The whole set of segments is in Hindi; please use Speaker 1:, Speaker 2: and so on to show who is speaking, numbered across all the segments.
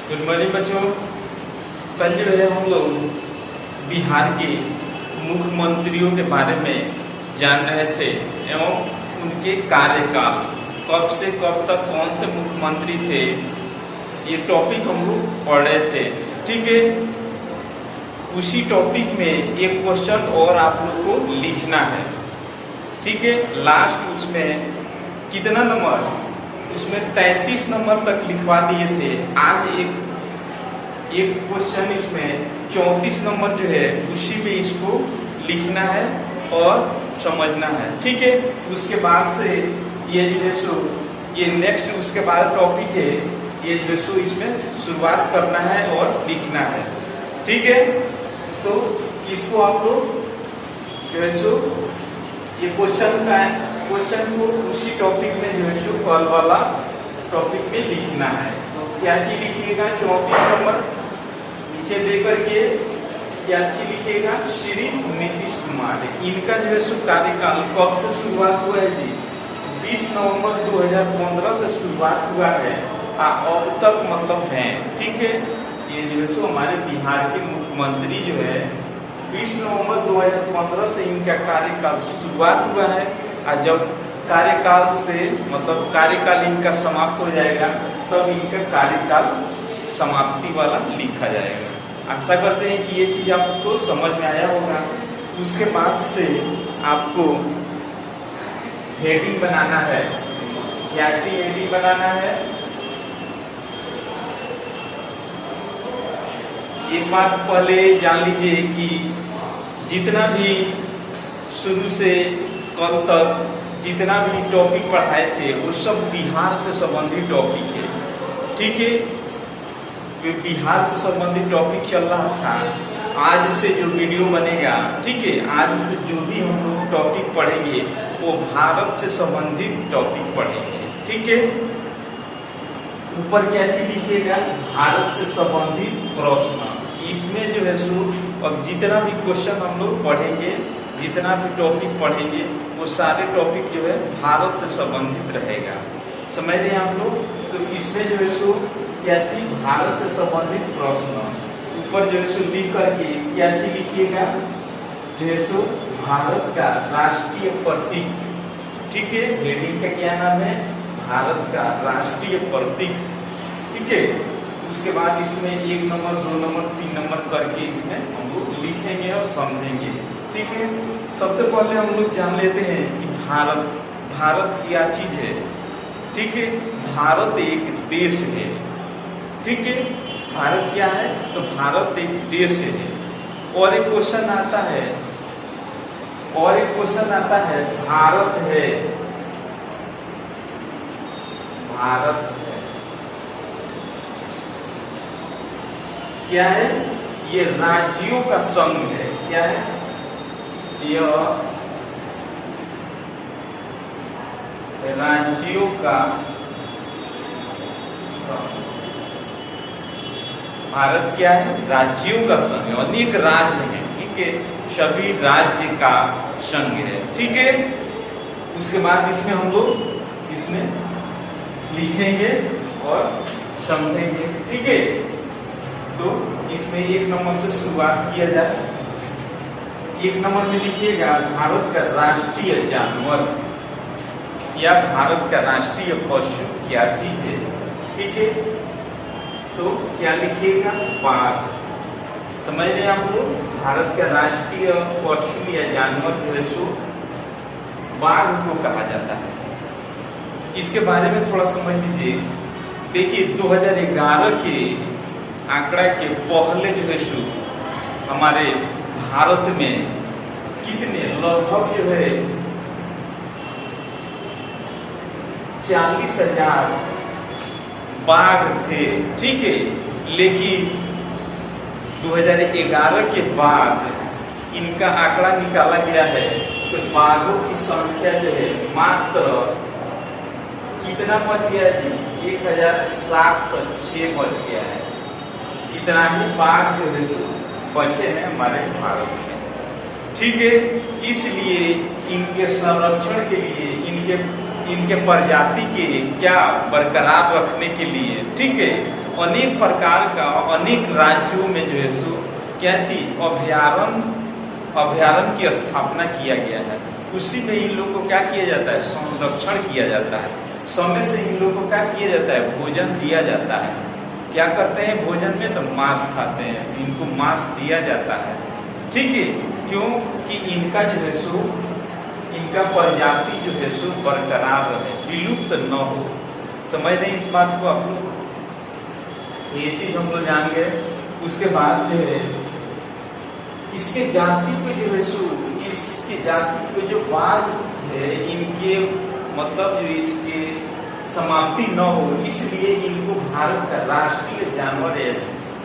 Speaker 1: गुड मॉर्निंग बच्चों। कल जो है हम लोग बिहार के मुख्यमंत्रियों के बारे में जान रहे थे एवं उनके कार्यकाल कब से कब तक कौन से मुख्यमंत्री थे, ये टॉपिक हम लोग पढ़ रहे थे। ठीक है, उसी टॉपिक में एक क्वेश्चन और आप लोग को लिखना है। ठीक है, लास्ट उसमें कितना नंबर, उसमें 33 नंबर तक लिखवा दिए थे। आज एक क्वेश्चन इसमें 34 नंबर जो है उसी में इसको लिखना है और समझना है। ठीक है, उसके बाद से ये जो है सो ये नेक्स्ट उसके बाद टॉपिक है, ये जो है सो इसमें शुरुआत करना है और लिखना है। ठीक है, तो इसको आप लोग जो है सो ये क्वेश्चन को उसी टॉपिक में जो है सो कल वाला टॉपिक में लिखना है। तो क्या चीज लिखिएगा, 34 नंबर नीचे दे करके क्या चीज लिखिएगा, श्री नीतीश कुमार। इनका जो है सो कार्यकाल कब से शुरुआत हुआ है जी, 20 नवंबर 2015 से शुरुआत हुआ है, अब तक मतलब है। ठीक है, ये जो है सो हमारे बिहार के मुख्यमंत्री जो है 20 नवंबर 2015 से इनका कार्यकाल शुरुआत हुआ है। और जब कार्यकाल से मतलब कार्यकाल इनका समाप्त हो जाएगा तब इनका कार्यकाल समाप्ति वाला लिखा जाएगा। आशा करते हैं कि ये चीज आपको समझ में आया होगा। उसके बाद से आपको हेडिंग बनाना है। क्या सी हेडिंग बनाना है, एक बात पहले जान लीजिए कि जितना भी शुरू से कल तक जितना भी टॉपिक पढ़ाए थे वो सब बिहार से संबंधित टॉपिक है। ठीक है, बिहार से संबंधित टॉपिक चल रहा था। आज से जो वीडियो बनेगा, ठीक है, आज से जो भी हम लोग टॉपिक पढ़ेंगे वो भारत से संबंधित टॉपिक पढ़ेंगे। ठीक है, ऊपर क्या चीज लिखिएगा, भारत से संबंधित प्रश्न। इसमें जो है सो अब जितना भी क्वेश्चन हम लोग पढ़ेंगे, जितना भी टॉपिक पढ़ेंगे वो सारे टॉपिक जो है भारत से संबंधित रहेगा। समझ रहे हैं आप लोग। तो इसमें जो है सो क्या चीज, भारत से संबंधित प्रश्न। ऊपर जो है सो लिख करके क्या चीज लिखिएगा, जो है सो भारत का राष्ट्रीय प्रतीक। ठीक है, हेडिंग का क्या नाम है, भारत का राष्ट्रीय प्रतीक। ठीक है, उसके बाद इसमें 1 नंबर 2 नंबर 3 नंबर करके इसमें हम लोग लिखेंगे और समझेंगे। ठीक है, सबसे पहले हम लोग जान लेते हैं कि भारत क्या चीज है। ठीक है, भारत एक देश है। ठीक है, भारत क्या है, तो भारत एक देश है। और एक क्वेश्चन आता है, भारत है, भारत है क्या है, ये राज्यों का संघ है। क्या है, यह राज्यों का संघ। भारत क्या है, राज्यों का संघ है, अनेक राज्य हैं। ठीक है, सभी राज्य का संघ है। ठीक है, उसके बाद इसमें हम लोग इसमें लिखेंगे और समझेंगे। ठीक है, तो इसमें 1 नंबर से शुरुआत किया जाए। 1 नंबर में लिखिएगा भारत का राष्ट्रीय जानवर या भारत का राष्ट्रीय पशु क्या चीज है। ठीक है, तो क्या लिखिएगा, बाघ। समझ रहे हैं आप लोग, भारत का राष्ट्रीय पशु या जानवर जो है सो बाघ को कहा जाता है। इसके बारे में थोड़ा समझ लीजिए। देखिए 2011 के आंकड़ा के पहले जो है सो हमारे भारत में कितने लगभग जो है 40,000 बाघ थे। ठीक है, लेकिन 2011 के बाद इनका आंकड़ा निकाला गया है तो बाघों की संख्या जो है मात्र कितना बच गया जी, 1706 बच गया है। इतना ही बाघ जो है बचे हैं हमारे भारत में। ठीक है, इसलिए इनके संरक्षण के लिए, इनके प्रजाति के क्या बरकरार रखने के लिए, ठीक है, अनेक प्रकार का अनेक राज्यों में जो है सो क्या चीज अभ्यारण्य की स्थापना किया गया है। उसी में इन लोगों को क्या किया जाता है, संरक्षण किया जाता है। समय से इन लोगों को क्या किया जाता है, भोजन दिया जाता है। क्या करते हैं भोजन में, तो मांस खाते हैं, इनको मांस दिया जाता है। ठीक है, क्यों कि इनका जो है सो इनका प्रजाति जो है सो बरकरार रहे, विलुप्त न हो। समझ रहे इस बात को आप लोग, ये चीज हम लोग जान गए। उसके बाद जो है इसके जाति पे जो है सो इसके जाति पे जो बाद है इनके मतलब जो इसके समाप्ति न हो, इसलिए इनको भारत का राष्ट्रीय जानवर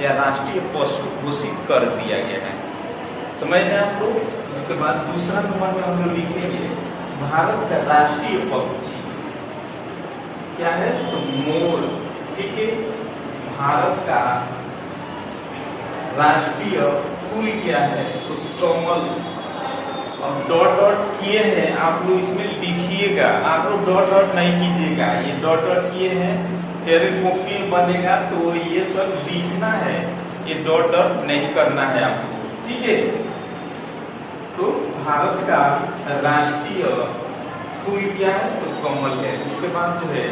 Speaker 1: या राष्ट्रीय पशु घोषित कर दिया गया है। समझ रहे आप लोग। उसके बाद दूसरा नंबर में हम लोग लिखेंगे भारत का राष्ट्रीय पक्षी क्या है, तो मोर। ठीक है, भारत का राष्ट्रीय फूल क्या है, तो कमल। अब डॉट डॉट किए हैं आप लोग, इसमें लिखिएगा, आप लोग डॉट डॉट नहीं कीजिएगा। ये डॉट डॉट किए हैं, फिर कॉपी बनेगा तो ये सब लिखना है, ये डॉट डॉट नहीं करना है आपको। ठीक है, तो भारत का राष्ट्रीय फूल क्या है, तो कमल है। उसके बाद जो है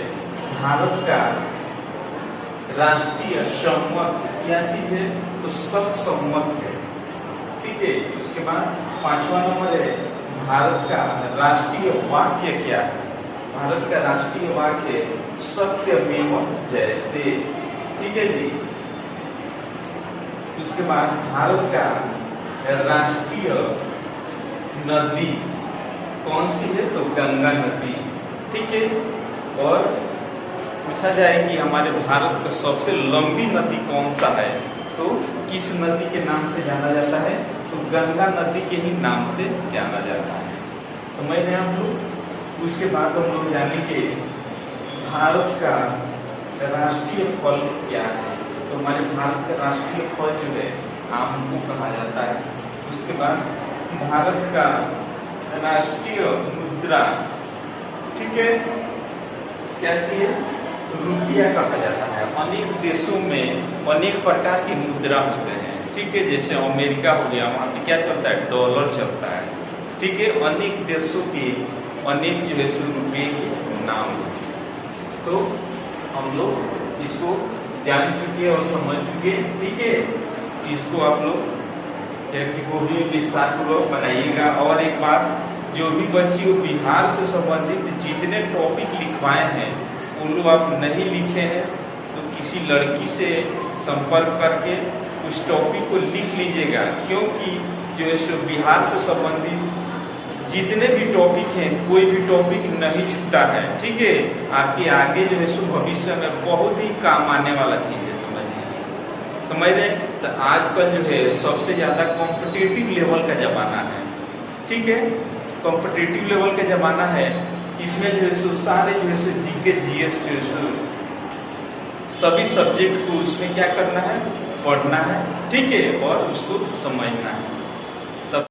Speaker 1: भारत का राष्ट्रीय संवत क्या चीज है, तो सत संवत है। ठीक है, उसके बाद 5वां नंबर है भारत का राष्ट्रीय वाक्य क्या है। भारत का राष्ट्रीय वाक्य सत्यमेव जयते। ठीक है जी। उसके बाद भारत का राष्ट्रीय नदी कौन सी है, तो गंगा नदी। ठीक है, और पूछा जाए कि हमारे भारत का सबसे लंबी नदी कौन सा है, तो किस नदी के नाम से जाना जाता है, तो गंगा नदी के ही नाम से जाना जाता है। समझ रहे हैं आप लोग। उसके बाद हम लोग जानेंगे भारत का राष्ट्रीय फल क्या है, तो हमारे भारत का राष्ट्रीय फल जो है आम को कहा जाता है। उसके बाद भारत का राष्ट्रीय मुद्रा, ठीक है, क्या चाहिए, रुपया कहा जाता है। अनेक देशों में अनेक प्रकार की मुद्रा होते हैं। ठीक है, जैसे अमेरिका हो गया, वहाँ पे क्या चलता है, डॉलर चलता है। ठीक है, अनेक देशों के अनेक जो है रुपये के नाम है। तो हम लोग इसको जान चुके और समझ चुके। ठीक है, इसको आप लोग विस्तार पूर्वक बनाइएगा। और एक बात, जो भी बच्ची वो बिहार से संबंधित जितने टॉपिक लिखवाए हैं उन लोग आप नहीं लिखे हैं तो किसी लड़की से संपर्क करके उस टॉपिक को लिख लीजिएगा, क्योंकि जो है सो बिहार से संबंधित जितने भी टॉपिक हैं कोई भी टॉपिक नहीं छूटा है। ठीक है, आपके आगे जो है सो भविष्य में बहुत ही काम आने वाला चीज है। समझ रहे। तो आजकल जो है सबसे ज्यादा कॉम्पिटिटिव लेवल का जमाना है। ठीक है, कॉम्पिटिटिव लेवल का जमाना है। इसमें जो है सो सारे जो है सो जीके जीएस जो है सभी सब्जेक्ट को उसमें क्या करना है, पढ़ना है। ठीक है, और उसको समझना है।